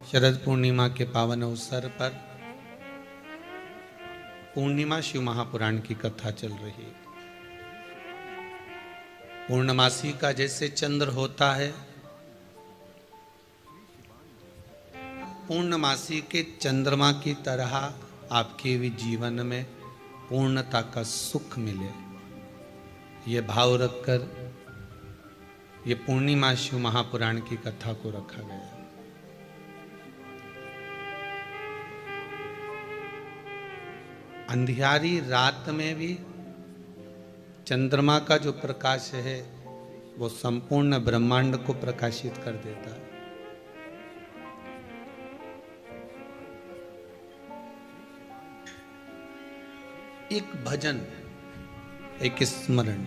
शरद पूर्णिमा के पावन अवसर पर पूर्णिमा शिव महापुराण की कथा चल रही है। पूर्णमासी का जैसे चंद्र होता है, पूर्णमासी के चंद्रमा की तरह आपके भी जीवन में पूर्णता का सुख मिले, ये भाव रखकर ये पूर्णिमा शिव महापुराण की कथा को रखा गया। अंधियारी रात में भी चंद्रमा का जो प्रकाश है वो संपूर्ण ब्रह्मांड को प्रकाशित कर देता है। एक भजन, एक स्मरण,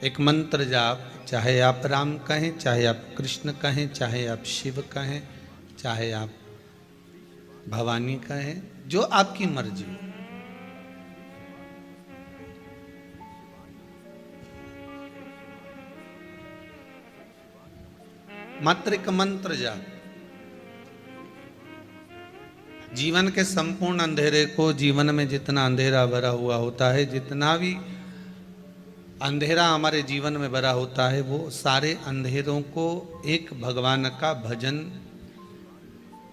एक मंत्र जाप, चाहे आप राम कहें, चाहे आप कृष्ण कहें, चाहे आप शिव कहें, चाहे आप भवानी कहें, जो आपकी मर्जी हो, मात्र एक मंत्र जाप जीवन के संपूर्ण अंधेरे को, जीवन में जितना अंधेरा भरा हुआ होता है, जितना भी अंधेरा हमारे जीवन में भरा होता है, वो सारे अंधेरों को एक भगवान का भजन,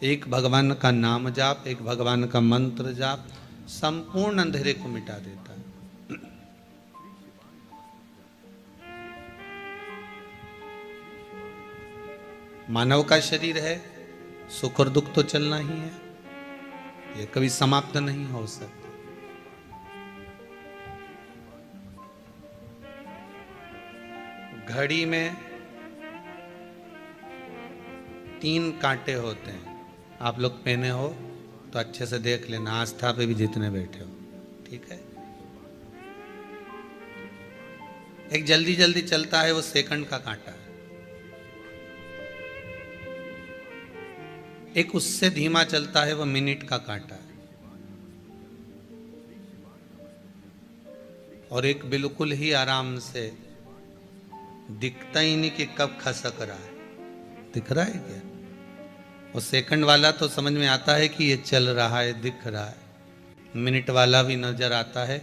एक भगवान का नाम जाप, एक भगवान का मंत्र जाप संपूर्ण अंधेरे को मिटा देता है। मानव का शरीर है, सुख और दुख तो चलना ही है, ये कभी समाप्त नहीं हो सकता। घड़ी में 3 कांटे होते हैं, आप लोग पहने हो तो अच्छे से देख लेना, आस्था पे भी जितने बैठे हो, ठीक है। एक जल्दी जल्दी चलता है, वो सेकंड का कांटा है। एक उससे धीमा चलता है, वो मिनट का कांटा है। और एक बिल्कुल ही आराम से दिखता ही नहीं कि कब खसक रहा है। दिख रहा है क्या? वो सेकंड वाला तो समझ में आता है कि ये चल रहा है, दिख रहा है। मिनट वाला भी नजर आता है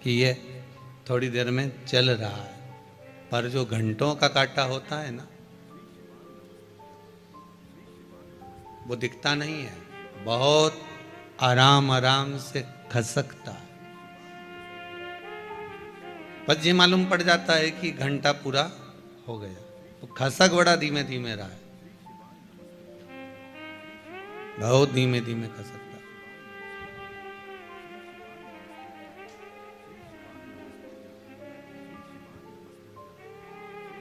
कि ये थोड़ी देर में चल रहा है। पर जो घंटों का कांटा होता है ना, वो दिखता नहीं है, बहुत आराम आराम से खसकता है। बस ये मालूम पड़ जाता है कि घंटा पूरा हो गया। तो खसक बड़ा धीमे धीमे रहा है, बहुत धीमे धीमे खसकता है।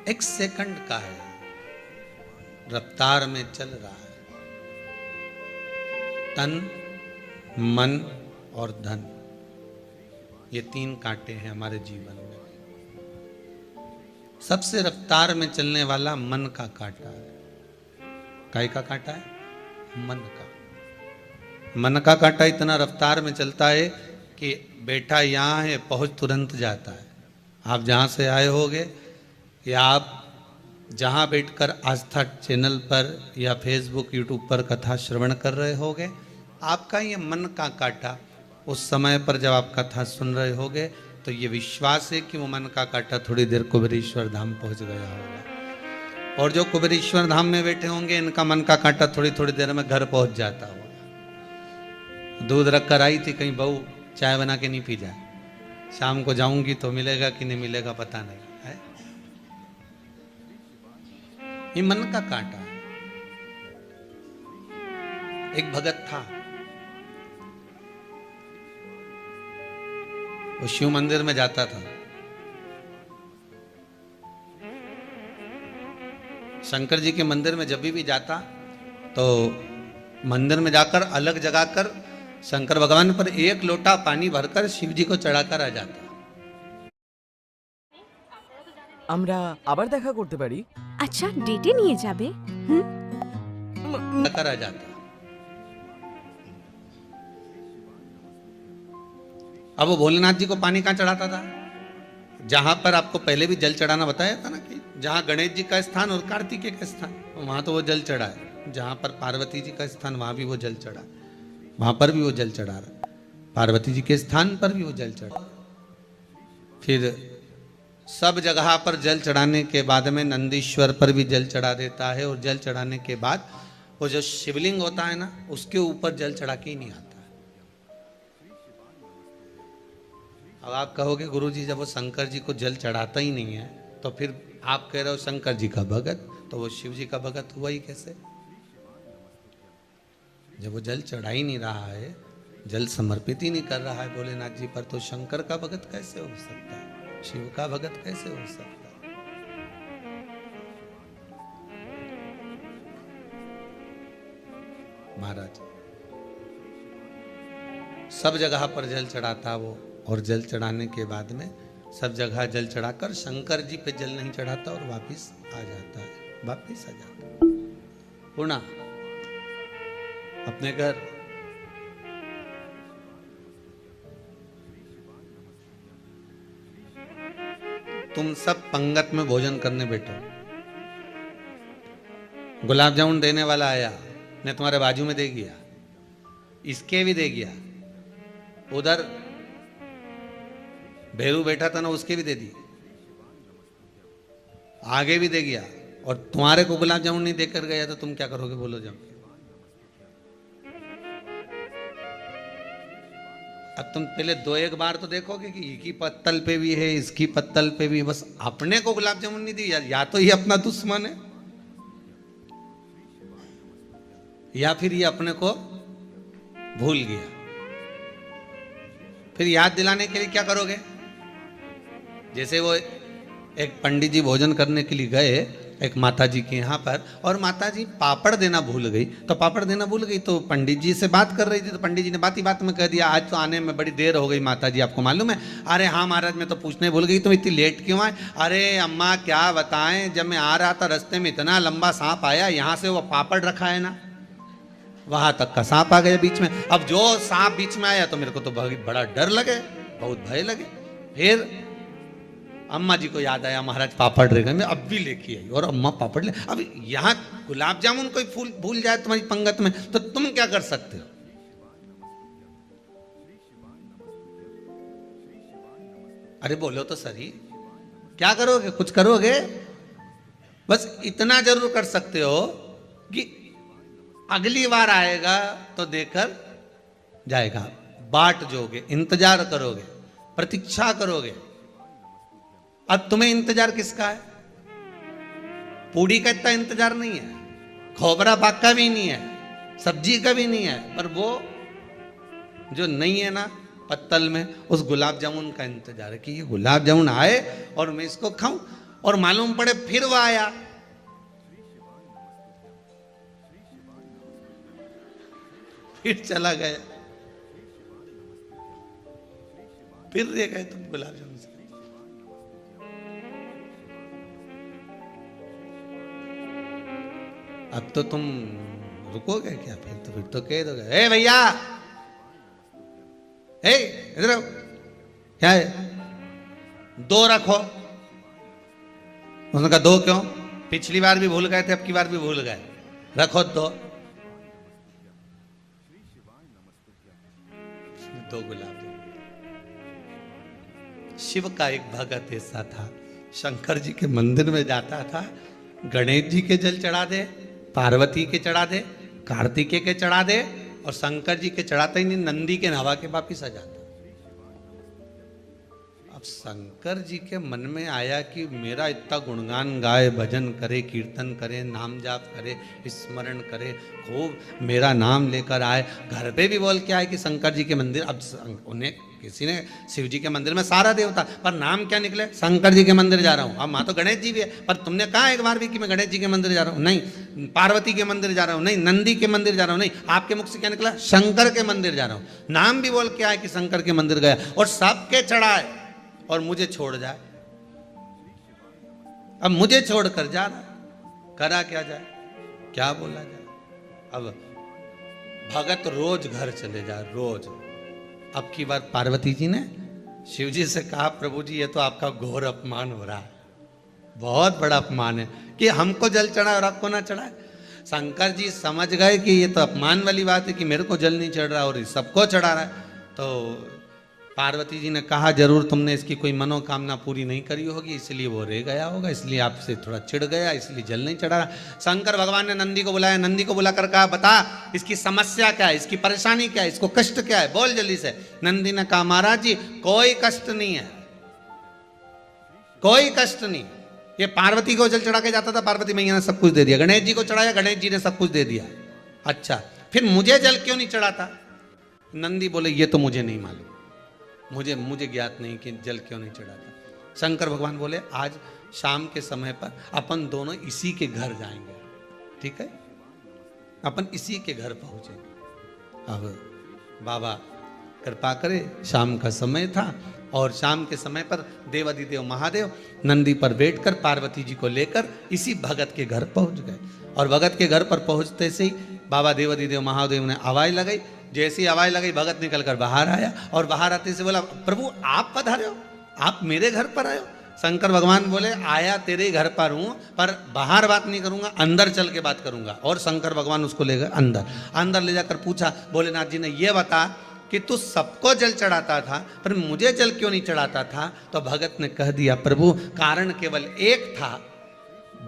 एक सेकंड का है, रफ्तार में चल रहा है। तन, मन और धन, ये 3 कांटे हैं हमारे जीवन में। सबसे रफ्तार में चलने वाला मन का कांटा है। काय का कांटा है? मन का। मन का कांटा इतना रफ्तार में चलता है कि बेटा यहाँ है, पहुंच तुरंत जाता है। आप जहाँ से आए होगे या आप जहाँ बैठकर आस्था चैनल पर या फेसबुक यूट्यूब पर कथा श्रवण कर रहे होगे, आपका ये मन का कांटा उस समय पर जब आप कथा सुन रहे होगे तो ये विश्वास है कि वो मन का कांटा थोड़ी देर कुबेरेश्वर धाम पहुंच गया होगा। और जो कुबेरेश्वर धाम में बैठे होंगे, इनका मन का कांटा थोड़ी थोड़ी देर में घर पहुंच जाता होगा। दूध रख कर आई थी, कहीं बहू चाय बना के नहीं पी जाए, शाम को जाऊंगी तो मिलेगा कि नहीं मिलेगा पता नहीं है। ये मन का कांटा है। एक भगत था, वो शिव मंदिर में जाता था। शंकर जी के मंदिर में जब भी जाता तो मंदिर में जाकर अलग जगह कर शंकर भगवान पर 1 लोटा पानी भरकर शिव जी को चढ़ाकर आ जाता। আমরা আবার দেখা করতে পারি। আচ্ছা, ডেটে নিয়ে যাবে? कर आ जाता। अब वो भोलेनाथ जी को पानी कहाँ चढ़ाता था? जहां पर आपको पहले भी जल चढ़ाना बताया था ना, कि जहां गणेश जी का स्थान और कार्तिकेय का स्थान, वहां तो वो जल चढ़ाए। जहां पर पार्वती जी का स्थान वहां भी वो जल चढ़ा, वहां पर भी वो जल चढ़ा रहा, पार्वती जी के स्थान पर भी वो जल चढ़ा। फिर सब जगह पर जल चढ़ाने के बाद में नंदीश्वर पर भी जल चढ़ा देता है, और जल चढ़ाने के बाद वो जो शिवलिंग होता है ना, उसके ऊपर जल चढ़ा के ही नहीं आता। अब आप कहोगे गुरुजी जब वो शंकर जी को जल चढ़ाता ही नहीं है तो फिर आप कह रहे हो शंकर जी का भगत, तो वो शिव जी का भगत हुआ ही कैसे? जब वो जल चढ़ा ही नहीं रहा है, जल समर्पित ही नहीं कर रहा है भोलेनाथ जी पर, तो शंकर का भगत कैसे हो सकता है? शिव का भगत कैसे हो सकता है? महाराज सब जगह पर जल चढ़ाता वो, और जल चढ़ाने के बाद में सब जगह जल चढ़ाकर शंकर जी पे जल नहीं चढ़ाता और वापिस आ जाता है, वापिस आ जाता है पूर्णा अपने घर। तुम सब पंगत में भोजन करने बैठो, गुलाब जामुन देने वाला आया, ने तुम्हारे बाजू में दे गया, इसके भी दे गया, उधर भैरू बैठा था ना उसके भी दे दी, आगे भी दे गया, और तुम्हारे को गुलाब जामुन नहीं देकर गया तो तुम क्या करोगे? बोलो जाओ। अब तुम पहले दो एक बार तो देखोगे कि इसकी पत्तल पे भी है, इसकी पत्तल पे भी है, बस अपने को गुलाब जामुन नहीं दी, या तो ये अपना दुश्मन है या फिर ये अपने को भूल गया। फिर याद दिलाने के लिए क्या करोगे? जैसे वो एक पंडित जी भोजन करने के लिए गए एक माता जी के यहाँ पर, और माता जी पापड़ देना भूल गई, तो पापड़ देना भूल गई तो पंडित जी से बात कर रही थी, तो पंडित जी ने बात ही बात में कह दिया आज तो आने में बड़ी देर हो गई माता जी, आपको मालूम है? अरे हाँ महाराज मैं तो पूछने भूल गई, तुम इतनी लेट क्यों आए? अरे अम्मा क्या बताएं, जब मैं आ रहा था रास्ते में इतना लंबा सांप आया, यहाँ से वो पापड़ रखा है ना वहां तक का सांप आ गया बीच में। अब जो सांप बीच में आया तो मेरे को तो बड़ा डर लगे, बहुत भय लगे। फिर अम्मा जी को याद आया महाराज पापड़ रह गए, मैं अब भी लेके आई, और अम्मा पापड़ ले। अब यहाँ गुलाब जामुन कोई फूल भूल जाए तुम्हारी पंगत में तो तुम क्या कर सकते हो? अरे बोलो तो सही, क्या करोगे? कुछ करोगे? बस इतना जरूर कर सकते हो कि अगली बार आएगा तो देकर जाएगा, बाट जोगे, इंतजार करोगे, प्रतीक्षा करोगे। अब तुम्हें इंतजार किसका है? पूड़ी का इतना इंतजार नहीं है, खोबरा पाक का भी नहीं है, सब्जी का भी नहीं है, पर वो जो नहीं है ना पत्तल में, उस गुलाब जामुन का इंतजार है कि ये गुलाब जामुन आए और मैं इसको खाऊं। और मालूम पड़े फिर वो आया, फिर चला गया, फिर रह गए तुम गुलाब जामुन से। अब तो तुम रुकोगे क्या? फिर तो कह दोगे ए भैया, ए इधर आओ, क्या है? दो रखो। उसने कहा दो क्यों? पिछली बार भी भूल गए थे, अब की बार भी भूल गए, रखो दो। दो गुलाब। शिव का एक भगत ऐसा था, शंकर जी के मंदिर में जाता था, गणेश जी के जल चढ़ा दे, पार्वती के चढ़ा दे, कार्तिकेय के चढ़ा दे, और शंकर जी के चढ़ाता ही नहीं, नंदी के नवा के वापिस आ जाता। अब शंकर जी के मन में आया कि मेरा इतना गुणगान गाए, भजन करे, कीर्तन करे, नाम जाप करे, स्मरण करे, खूब मेरा नाम लेकर आए, घर पे भी बोल के आए कि शंकर जी के मंदिर। अब उन्हें किसी ने शिव जी के मंदिर में सारा देवता, पर नाम क्या निकले? शंकर जी के मंदिर जा रहा हूँ। अब वहां तो गणेश जी भी है, पर तुमने कहा एक बार भी कि मैं गणेश जी के मंदिर जा रहा हूँ? नहीं। पार्वती के मंदिर जा रहा हूँ? नहीं। नंदी के मंदिर जा रहा हूँ? नहीं। आपके मुख से क्या निकला? शंकर के मंदिर जा रहा हूँ। नाम भी बोल के आए कि शंकर के मंदिर गया, और सबके चढ़ाए, और मुझे छोड़ जाए। अब मुझे छोड़कर जा रहा, करा क्या जाए, क्या बोला जाए? अब भगत रोज घर चले जाए, रोज। अब की बार पार्वती जी ने शिव जी से कहा प्रभु जी ये तो आपका घोर अपमान हो रहा है, बहुत बड़ा अपमान है कि हमको जल चढ़ाए और आपको ना चढ़ाए। शंकर जी समझ गए कि ये तो अपमान वाली बात है कि मेरे को जल नहीं चढ़ रहा और सबको चढ़ा रहा है। तो पार्वती जी ने कहा जरूर तुमने इसकी कोई मनोकामना पूरी नहीं करी होगी, इसलिए वो रह गया होगा, इसलिए आपसे थोड़ा चिढ़ गया, इसलिए जल नहीं चढ़ा रहा। शंकर भगवान ने नंदी को बुलाया, नंदी को बुलाकर कहा बता इसकी समस्या क्या है, इसकी परेशानी क्या है, इसको कष्ट क्या है, बोल जल्दी से। नंदी ने कहा महाराज जी कोई कष्ट नहीं है, कोई कष्ट नहीं। ये पार्वती को जल चढ़ा के जाता था, पार्वती मैया ने सब कुछ दे दिया। गणेश जी को चढ़ाया, गणेश जी ने सब कुछ दे दिया। अच्छा फिर मुझे जल क्यों नहीं चढ़ाता? नंदी बोले ये तो मुझे नहीं मालूम, मुझे ज्ञात नहीं कि जल क्यों नहीं चढ़ाता। शंकर भगवान बोले आज शाम के समय पर अपन दोनों इसी के घर जाएंगे, ठीक है, अपन इसी के घर पहुंचेंगे। अब बाबा कृपा करे, शाम का समय था और शाम के समय पर देवाधिदेव महादेव नंदी पर बैठकर पार्वती जी को लेकर इसी भगत के घर पहुंच गए। और भगत के घर पर पहुंचते से ही बाबा देवाधिदेव महादेव ने आवाज लगाई। जैसी आवाज लगाई भगत निकलकर बाहर आया और बाहर आते से बोला प्रभु आप पधारे हो, आप मेरे घर पर आए हो। शंकर भगवान बोले आया तेरे घर पर हूं, पर बाहर बात नहीं करूंगा, अंदर चल के बात करूंगा। और शंकर भगवान उसको ले गए अंदर ले जाकर पूछा, भोलेनाथ जी ने ये बता कि तू सबको जल चढ़ाता था पर मुझे जल क्यों नहीं चढ़ाता था? तो भगत ने कह दिया प्रभु कारण केवल एक था,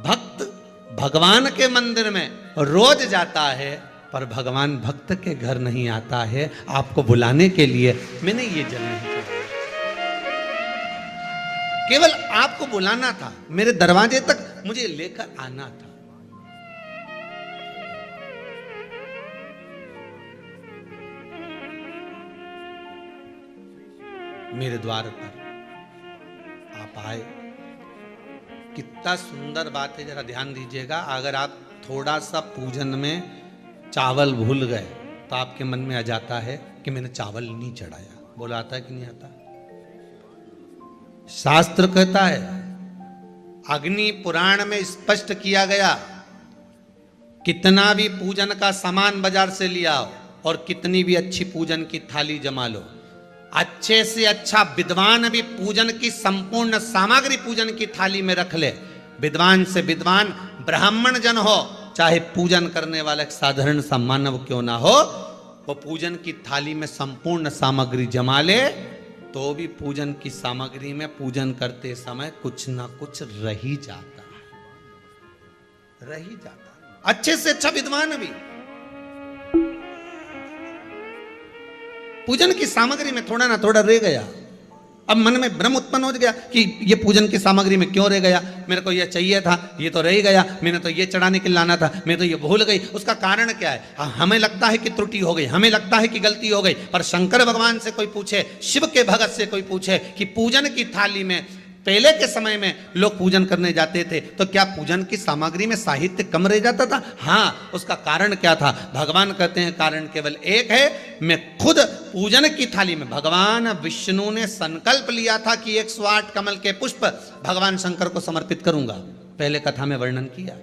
भक्त भगवान के मंदिर में रोज जाता है पर भगवान भक्त के घर नहीं आता है, आपको बुलाने के लिए मैंने ये जल नहीं चढ़ाया, केवल आपको बुलाना था, मेरे दरवाजे तक मुझे लेकर आना था। मेरे द्वार पर आप आए, कितना सुंदर बात है, जरा ध्यान दीजिएगा। अगर आप थोड़ा सा पूजन में चावल भूल गए तो आपके मन में आ जाता है कि मैंने चावल नहीं चढ़ाया। बोला आता है कि नहीं आता? शास्त्र कहता है, अग्नि पुराण में स्पष्ट किया गया, कितना भी पूजन का सामान बाजार से लिया और कितनी भी अच्छी पूजन की थाली जमा लो, अच्छे से अच्छा विद्वान भी पूजन की संपूर्ण सामग्री पूजन की थाली में रख ले, विद्वान से विद्वान ब्राह्मण जन हो, चाहे पूजन करने वाला एक साधारण सा मानव क्यों ना हो, वो पूजन की थाली में संपूर्ण सामग्री जमा ले तो भी पूजन की सामग्री में पूजन करते समय कुछ ना कुछ रह ही जाता है, रह ही जाता है। अच्छे से अच्छा विद्वान भी पूजन की सामग्री में थोड़ा ना थोड़ा रह गया। अब मन में भ्रम उत्पन्न हो गया कि ये पूजन की सामग्री में क्यों रह गया, मेरे को ये चाहिए था, ये तो रह गया, मैंने तो ये चढ़ाने के लिए लाना था, मैं तो ये भूल गई। उसका कारण क्या है? हमें लगता है कि त्रुटि हो गई, हमें लगता है कि गलती हो गई, पर शंकर भगवान से कोई पूछे, शिव के भगत से कोई पूछे कि पूजन की थाली में पहले के समय में लोग पूजन करने जाते थे तो क्या पूजन की सामग्री में साहित्य कम रह जाता था? हाँ, उसका कारण क्या था? भगवान कहते हैं कारण केवल एक है, मैं खुद पूजन की थाली में, भगवान विष्णु ने संकल्प लिया था कि 108 कमल के पुष्प भगवान शंकर को समर्पित करूंगा, पहले कथा में वर्णन किया,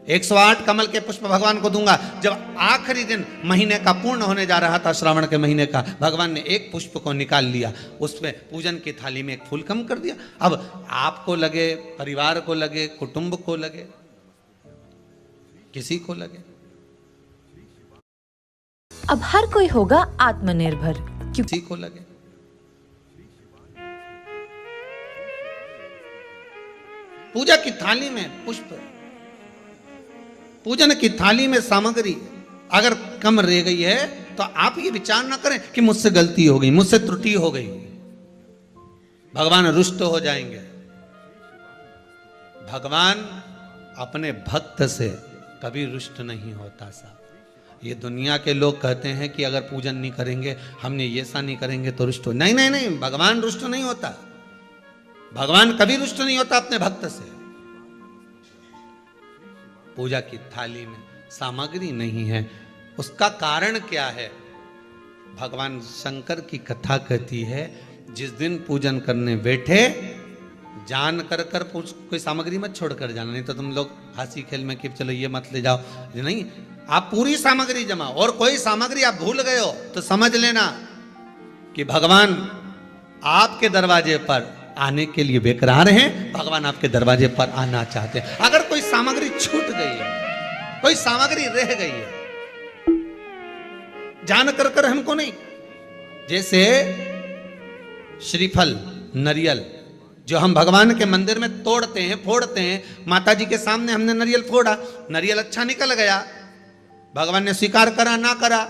108 कमल के पुष्प भगवान को दूंगा। जब आखिरी दिन महीने का पूर्ण होने जा रहा था, श्रावण के महीने का, भगवान ने एक पुष्प को निकाल लिया, उसमें पूजन की थाली में एक फूल कम कर दिया। अब आपको लगे, परिवार को लगे, कुटुंब को लगे, किसी को लगे, अब हर कोई होगा आत्मनिर्भर, किसी को लगे। पूजा की थाली में पुष्प, पूजन की थाली में सामग्री अगर कम रह गई है तो आप ये विचार ना करें कि मुझसे गलती हो गई, मुझसे त्रुटि हो गई, भगवान रुष्ट हो जाएंगे। भगवान अपने भक्त से कभी रुष्ट नहीं होता साहब। ये दुनिया के लोग कहते हैं कि अगर पूजन नहीं करेंगे, हमने ये सा नहीं करेंगे तो रुष्ट हो। नहीं नहीं नहीं, भगवान रुष्ट नहीं होता, भगवान कभी रुष्ट नहीं होता अपने भक्त से। पूजा की थाली में सामग्री नहीं है, उसका कारण क्या है? भगवान शंकर की कथा कहती है, जिस दिन पूजन करने बैठे जान कर कर कोई सामग्री मत छोड़ कर जाना, नहीं तो तुम लोग हंसी खेल में कि चलो ये मत ले जाओ, नहीं, आप पूरी सामग्री जमा, और कोई सामग्री आप भूल गए हो तो समझ लेना कि भगवान आपके दरवाजे पर आने के लिए बेकरार हैं, भगवान आपके दरवाजे पर आना चाहते हैं। अगर कोई सामग्री छूट गई है, कोई सामग्री रह गई है, जान कर हमको नहीं। जैसे श्रीफल, नरियल जो हम भगवान के मंदिर में तोड़ते हैं, फोड़ते हैं, माता जी के सामने हमने नरियल फोड़ा, नरियल अच्छा निकल गया, भगवान ने स्वीकार करा ना करा।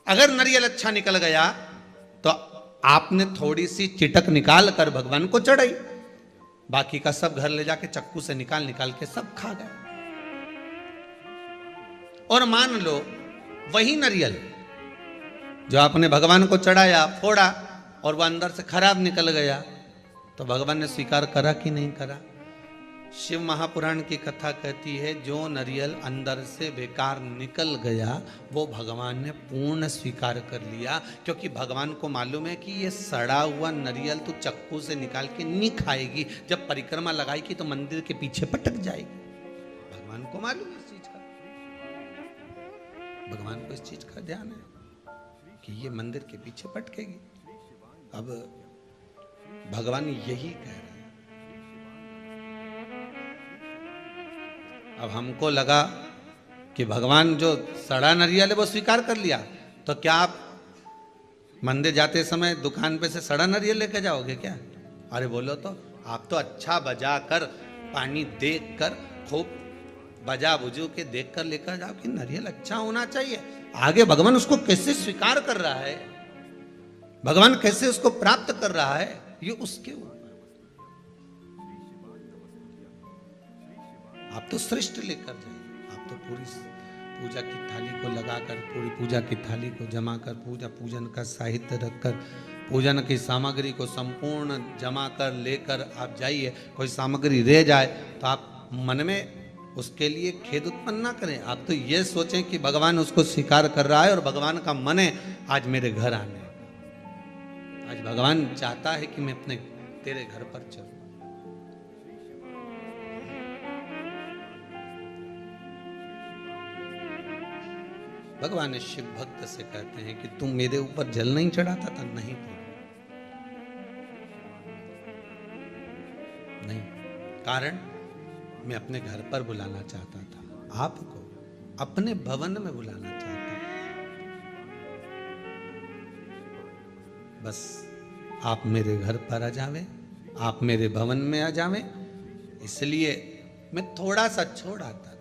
अगर नरियल अच्छा निकल गया तो आपने थोड़ी सी चिटक निकाल कर भगवान को चढ़ाई, बाकी का सब घर ले जाके चक्कू से निकाल के सब खा गए। और मान लो वही नरियल जो आपने भगवान को चढ़ाया, फोड़ा और वह अंदर से खराब निकल गया, तो भगवान ने स्वीकार करा कि नहीं करा? शिव महापुराण की कथा कहती है जो नरियल अंदर से बेकार निकल गया वो भगवान ने पूर्ण स्वीकार कर लिया, क्योंकि भगवान को मालूम है कि ये सड़ा हुआ नरियल तो चक्कू से निकाल के नहीं खाएगी, जब परिक्रमा लगाएगी तो मंदिर के पीछे पटक जाएगी। भगवान को मालूम है इस चीज का, भगवान को इस चीज का ध्यान है कि ये मंदिर के पीछे पटकेगी। अब भगवान यही कह रहे हैं। अब हमको लगा कि भगवान जो सड़ा नरियल है वो स्वीकार कर लिया, तो क्या आप मंदिर जाते समय दुकान पे से सड़ा नरियल लेके जाओगे क्या? अरे बोलो तो, आप तो अच्छा बजा कर, पानी देख कर, खूब बजा बुजू के देख कर लेकर जाओ कि नरियल अच्छा होना चाहिए। आगे भगवान उसको कैसे स्वीकार कर रहा है, भगवान कैसे उसको प्राप्त कर रहा है, ये उसके ऊपर। आप तो श्रेष्ठ लेकर जाइए, आप तो पूरी पूजा की थाली को लगाकर, पूरी पूजा की थाली को जमा कर, पूजन का साहित्य रखकर, पूजन की सामग्री को संपूर्ण जमा कर लेकर आप जाइए। कोई सामग्री रह जाए तो आप मन में उसके लिए खेद उत्पन्न ना करें। आप तो ये सोचें कि भगवान उसको स्वीकार कर रहा है और भगवान का मन है आज मेरे घर आने का। आज भगवान चाहता है कि मैं अपने तेरे घर पर चलूं। भगवान ने शिव भक्त से कहते हैं कि तुम मेरे ऊपर जल नहीं चढ़ाता था? नहीं नहीं, कारण मैं अपने घर पर बुलाना चाहता था, आपको अपने भवन में बुलाना चाहता था। बस आप मेरे घर पर आ जावे, आप मेरे भवन में आ जावे, इसलिए मैं थोड़ा सा छोड़ा था।